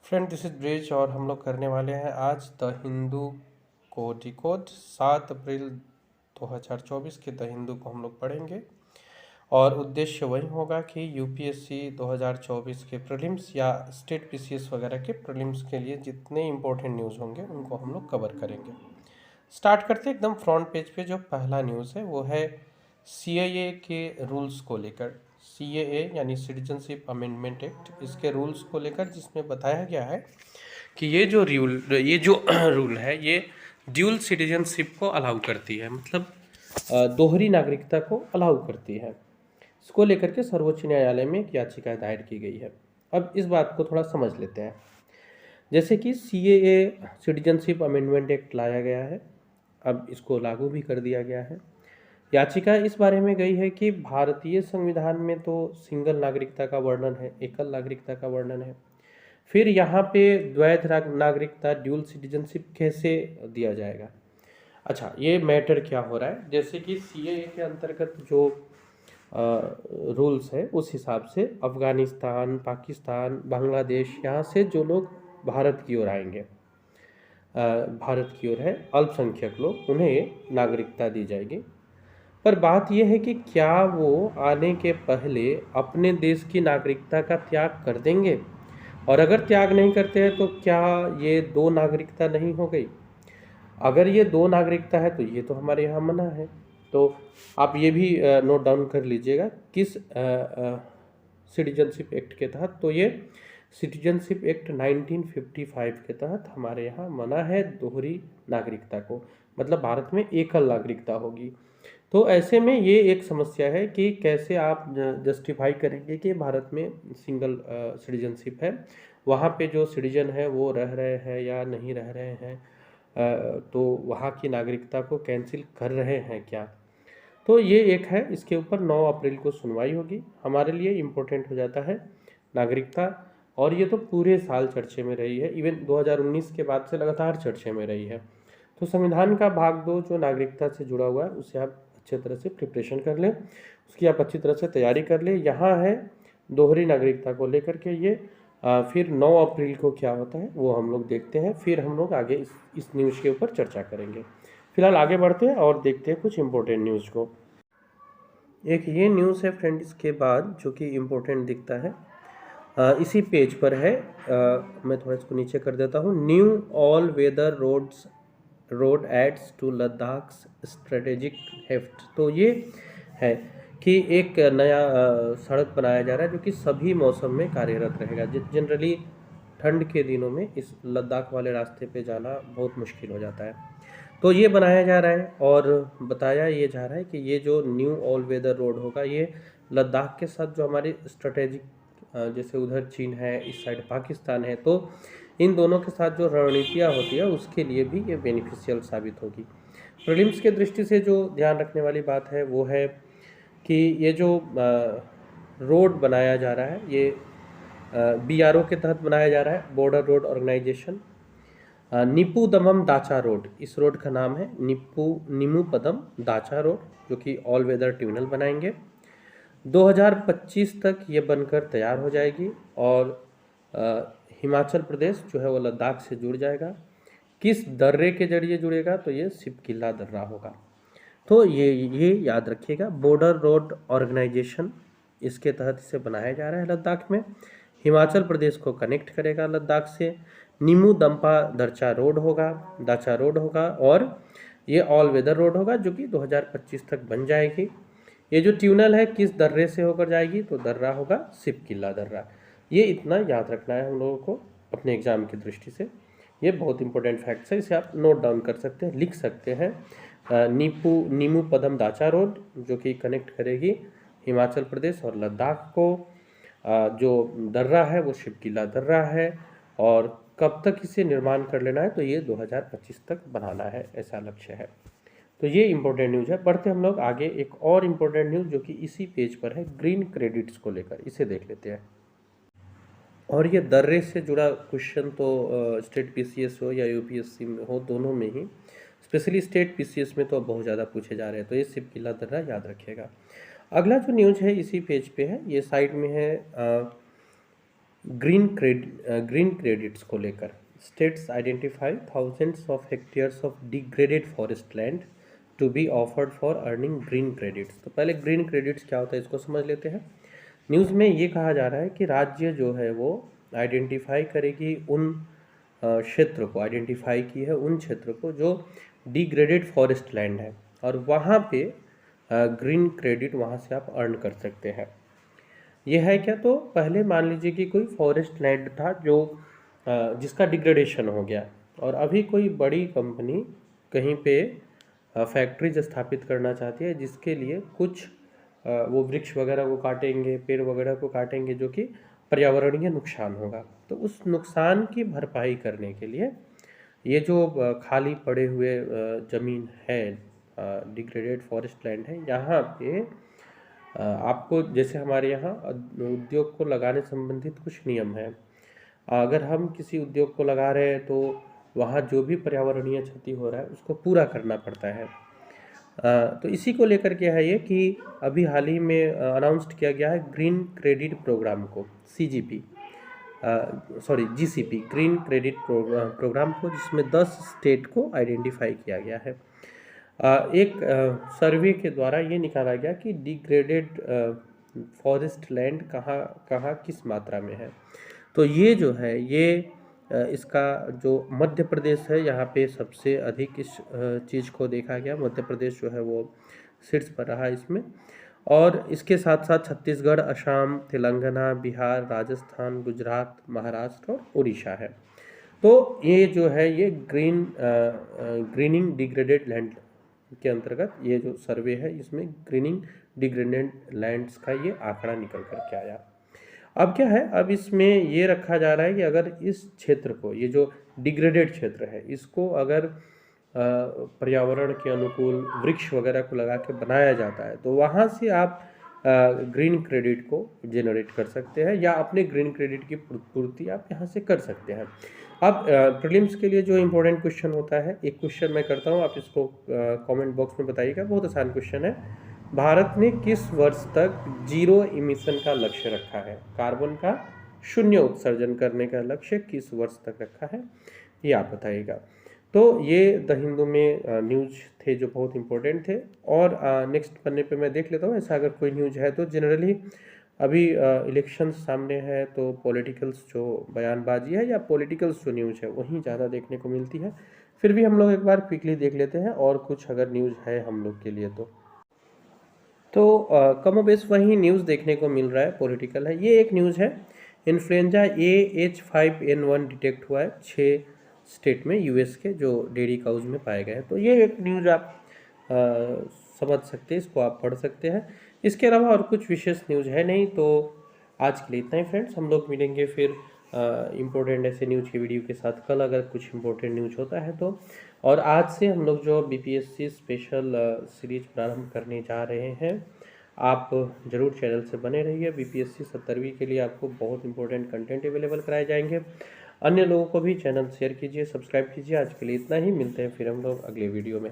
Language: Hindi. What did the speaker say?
फ्रेंड दिस इज ब्रिज और हम लोग करने वाले हैं आज द हिंदू को डिकोड 7 अप्रैल 2024 के द हिंदू को हम लोग पढ़ेंगे और उद्देश्य वही होगा कि यूपीएससी 2024 के प्रीलिम्स या स्टेट पीसीएस वगैरह के प्रीलिम्स के लिए जितने इंपॉर्टेंट न्यूज़ होंगे उनको हम लोग कवर करेंगे। स्टार्ट करते हैं एकदम फ्रंट पेज पे। जो पहला न्यूज़ है वो है सीएए के रूल्स को लेकर। सीएए यानी सिटीजनशिप अमेंडमेंट एक्ट, इसके रूल्स को लेकर, जिसमें बताया गया है कि ये जो रूल है ये ड्यूल सिटीजनशिप को अलाउ करती है, मतलब दोहरी नागरिकता को अलाउ करती है। इसको लेकर के सर्वोच्च न्यायालय में एक याचिका दायर की गई है। अब इस बात को थोड़ा समझ लेते हैं। जैसे कि सीएए सिटीजनशिप अमेंडमेंट एक्ट लाया गया है, अब इसको लागू भी कर दिया गया है। याचिका इस बारे में गई है कि भारतीय संविधान में तो सिंगल नागरिकता का वर्णन है, एकल नागरिकता का वर्णन है, फिर यहाँ पे द्वैध नागरिकता ड्यूल सिटीजनशिप कैसे दिया जाएगा। अच्छा, ये मैटर क्या हो रहा है, जैसे कि सीएए के अंतर्गत जो रूल्स है उस हिसाब से अफ़गानिस्तान, पाकिस्तान, बांग्लादेश, यहाँ से जो लोग भारत की ओर आएंगे, भारत की ओर है अल्पसंख्यक लोग, उन्हें नागरिकता दी जाएगी। पर बात यह है कि क्या वो आने के पहले अपने देश की नागरिकता का त्याग कर देंगे, और अगर त्याग नहीं करते हैं तो क्या ये दो नागरिकता नहीं हो गई। अगर ये दो नागरिकता है तो ये तो हमारे यहाँ मना है। तो आप ये भी नोट डाउन कर लीजिएगा किस सिटीजनशिप एक्ट के तहत। तो ये सिटीजनशिप एक्ट 1955 के तहत हमारे यहाँ मना है दोहरी नागरिकता को, मतलब भारत में एकल नागरिकता होगी। तो ऐसे में ये एक समस्या है कि कैसे आप जस्टिफाई करेंगे कि भारत में सिंगल सिटीजनशिप है, वहाँ पे जो सिटीजन है वो रह रहे हैं या नहीं रह रहे हैं, तो वहाँ की नागरिकता को कैंसिल कर रहे हैं क्या। तो ये एक है, इसके ऊपर 9 अप्रैल को सुनवाई होगी। हमारे लिए इम्पोर्टेंट हो जाता है नागरिकता, और ये तो पूरे साल चर्चे में रही है, इवन 2019 के बाद से लगातार चर्चे में रही है। तो संविधान का भाग 2 जो नागरिकता से जुड़ा हुआ है उसे आप अच्छे तरह से प्रिपरेशन कर लें, उसकी आप अच्छी तरह से तैयारी कर लें। यहाँ है दोहरी नागरिकता को लेकर के ये फिर 9 अप्रैल को क्या होता है वो हम लोग देखते हैं, फिर हम लोग आगे इस न्यूज़ के ऊपर चर्चा करेंगे। फिलहाल आगे बढ़ते हैं और देखते हैं कुछ इम्पोर्टेंट न्यूज़ को। एक ये न्यूज़ है फ्रेंड इसके बाद जो कि इम्पोर्टेंट दिखता है, इसी पेज पर है। मैं थोड़ा इसको नीचे कर देता हूँ। New all weather road adds to Ladakh strategic heft. तो ये है कि एक नया सड़क बनाया जा रहा है जो कि सभी मौसम में कार्यरत रहेगा। जनरली ठंड के दिनों में इस लद्दाख वाले रास्ते पे जाना बहुत मुश्किल हो जाता है, तो ये बनाया जा रहा है और बताया ये जा रहा है कि ये जो न्यू ऑल वेदर रोड होगा ये लद्दाख के साथ जो हमारी स्ट्रेटेजिक, जैसे उधर चीन है, इस साइड पाकिस्तान है, तो इन दोनों के साथ जो रणनीतियाँ होती है उसके लिए भी ये बेनिफिशियल साबित होगी। प्रीलिम्स के दृष्टि से जो ध्यान रखने वाली बात है वो है कि ये जो रोड बनाया जा रहा है ये बीआरओ के तहत बनाया जा रहा है, border road organisation. Nipu दमम dacha road, इस रोड का नाम है निमू पदम दाचा रोड, जो कि ऑल वेदर ट्यूनल बनाएंगे। 2025 तक ये बनकर तैयार हो जाएगी और हिमाचल प्रदेश जो है वो लद्दाख से जुड़ जाएगा। किस दर्रे के जरिए जुड़ेगा, तो ये सिपकिल्ला दर्रा होगा। तो ये याद रखिएगा, बॉर्डर रोड ऑर्गेनाइजेशन, इसके तहत इसे बनाया जा रहा है लद्दाख में। हिमाचल प्रदेश को कनेक्ट करेगा लद्दाख से। नीमू दम्पा दाचा रोड होगा और ये ऑल वेदर रोड होगा जो कि 2025 तक बन जाएगी। ये जो ट्यूनल है किस दर्रे से होकर जाएगी, तो दर्रा होगा सिपकिल्ला दर्रा। ये इतना याद रखना है हम लोगों को अपने एग्जाम की दृष्टि से। ये बहुत इंपॉर्टेंट फैक्ट्स है, इसे आप नोट डाउन कर सकते हैं, लिख सकते हैं। नीमू पदम दाचा रोड जो कि कनेक्ट करेगी हिमाचल प्रदेश और लद्दाख को। जो दर्रा है वो सिपकिल्ला दर्रा है, और कब तक इसे निर्माण कर लेना है, तो ये 2025 तक बनाना है, ऐसा लक्ष्य है। तो ये इंपॉर्टेंट न्यूज़ है। बढ़ते हम लोग आगे, एक और इम्पोर्टेंट न्यूज़ जो कि इसी पेज पर है, ग्रीन क्रेडिट्स को लेकर, इसे देख लेते हैं। और ये दर्रे से जुड़ा क्वेश्चन तो स्टेट पीसीएस हो या यूपीएससी में हो, दोनों में ही, स्पेशली स्टेट पीसीएस में तो बहुत ज़्यादा पूछे जा रहे हैं, तो ये सिपकिल्ला दर्रा याद रखिएगा। अगला जो न्यूज़ है इसी पेज पे है, ये साइड में है। ग्रीन क्रेडिट्स को लेकर। States identify thousands of hectares of degraded forest land to be offered for earning green credits. तो पहले ग्रीन क्रेडिट्स क्या होता है इसको समझ लेते हैं। न्यूज़ में ये कहा जा रहा है कि राज्य जो है वो आइडेंटिफाई करेगी उन क्षेत्र को, आइडेंटिफाई की है उन क्षेत्र को जो डिग्रेडेड फॉरेस्ट लैंड है, और वहाँ पे ग्रीन क्रेडिट वहाँ से आप अर्न कर सकते हैं। ये है क्या, तो पहले मान लीजिए कि कोई फॉरेस्ट लैंड था जो जिसका डिग्रेडेशन हो गया, और अभी कोई बड़ी कंपनी कहीं पे फैक्ट्रीज स्थापित करना चाहती है, जिसके लिए कुछ वो वृक्ष वगैरह को काटेंगे, पेड़ वगैरह को काटेंगे, जो कि पर्यावरणीय नुकसान होगा। तो उस नुकसान की भरपाई करने के लिए ये जो खाली पड़े हुए ज़मीन है, डिग्रेडेड फॉरेस्ट लैंड है, यहाँ पे आपको, जैसे हमारे यहाँ उद्योग को लगाने संबंधित कुछ नियम है। अगर हम किसी उद्योग को लगा रहे हैं तो वहाँ जो भी पर्यावरणीय क्षति हो रहा है उसको पूरा करना पड़ता है। तो इसी को लेकर के है ये कि अभी हाल ही में अनाउंस्ड किया गया है ग्रीन क्रेडिट प्रोग्राम को, जीसीपी, ग्रीन क्रेडिट प्रोग्राम को, जिसमें 10 स्टेट को आइडेंटिफाई किया गया है। एक सर्वे के द्वारा ये निकाला गया कि डिग्रेडेड फॉरेस्ट लैंड कहाँ कहाँ किस मात्रा में है। तो ये जो है ये इसका जो मध्य प्रदेश है, यहाँ पे सबसे अधिक इस चीज़ को देखा गया। मध्य प्रदेश जो है वो शीर्ष पर रहा इसमें, और इसके साथ साथ छत्तीसगढ़, असम, तेलंगाना, बिहार, राजस्थान, गुजरात, महाराष्ट्र और उड़ीसा है। तो ये जो है ये ग्रीनिंग डिग्रेडेड लैंड के अंतर्गत ये जो सर्वे है, इसमें ग्रीनिंग डिग्रेडेड लैंड्स का ये आंकड़ा निकल कर के आया। अब क्या है, अब इसमें ये रखा जा रहा है कि अगर इस क्षेत्र को, ये जो डिग्रेडेड क्षेत्र है, इसको अगर पर्यावरण के अनुकूल वृक्ष वगैरह को लगा के बनाया जाता है, तो वहाँ से आप ग्रीन क्रेडिट को जनरेट कर सकते हैं, या अपने ग्रीन क्रेडिट की पूर्ति आप यहाँ से कर सकते हैं। अब प्रीलिम्स के लिए जो इम्पोर्टेंट क्वेश्चन होता है, एक क्वेश्चन मैं करता हूँ, आप इसको कमेंट बॉक्स में बताइएगा। बहुत आसान क्वेश्चन है। भारत ने किस वर्ष तक जीरो इमिशन का लक्ष्य रखा है? कार्बन का शून्य उत्सर्जन करने का लक्ष्य किस वर्ष तक रखा है, ये आप बताइएगा। तो ये द हिंदू में न्यूज़ थे जो बहुत इंपॉर्टेंट थे। और नेक्स्ट पन्ने पे मैं देख लेता हूँ, ऐसा अगर कोई न्यूज़ है तो। जनरली अभी इलेक्शन सामने है, तो पॉलिटिकल्स जो बयानबाजी है या पॉलिटिकल्स जो न्यूज़ है वहीं ज़्यादा देखने को मिलती है। फिर भी हम लोग एक बार क्विकली देख लेते हैं, और कुछ अगर न्यूज़ है हम लोग के लिए तो कम बेश वही न्यूज़ देखने को मिल रहा है, पॉलिटिकल है। ये एक न्यूज़ है, इन्फ्लुएंजा AH5N1 डिटेक्ट हुआ है 6 स्टेट में, यूएस के, जो डेयरी काउज में पाए गए हैं। तो ये एक न्यूज़ आप समझ सकते हैं, इसको आप पढ़ सकते हैं। इसके अलावा और कुछ विशेष न्यूज़ है नहीं। तो आज के लिए इतना ही फ्रेंड्स, हम लोग मिलेंगे फिर इम्पोर्टेंट ऐसे न्यूज़ की वीडियो के साथ कल, अगर कुछ इम्पोर्टेंट न्यूज़ होता है तो। और आज से हम लोग जो BPSC स्पेशल सीरीज प्रारंभ करने जा रहे हैं, आप ज़रूर चैनल से बने रहिए। BPSC 70वीं के लिए आपको बहुत इंपॉर्टेंट कंटेंट अवेलेबल कराए जाएंगे। अन्य लोगों को भी चैनल शेयर कीजिए, सब्सक्राइब कीजिए। आज के लिए इतना ही, मिलते हैं फिर हम लोग अगले वीडियो में।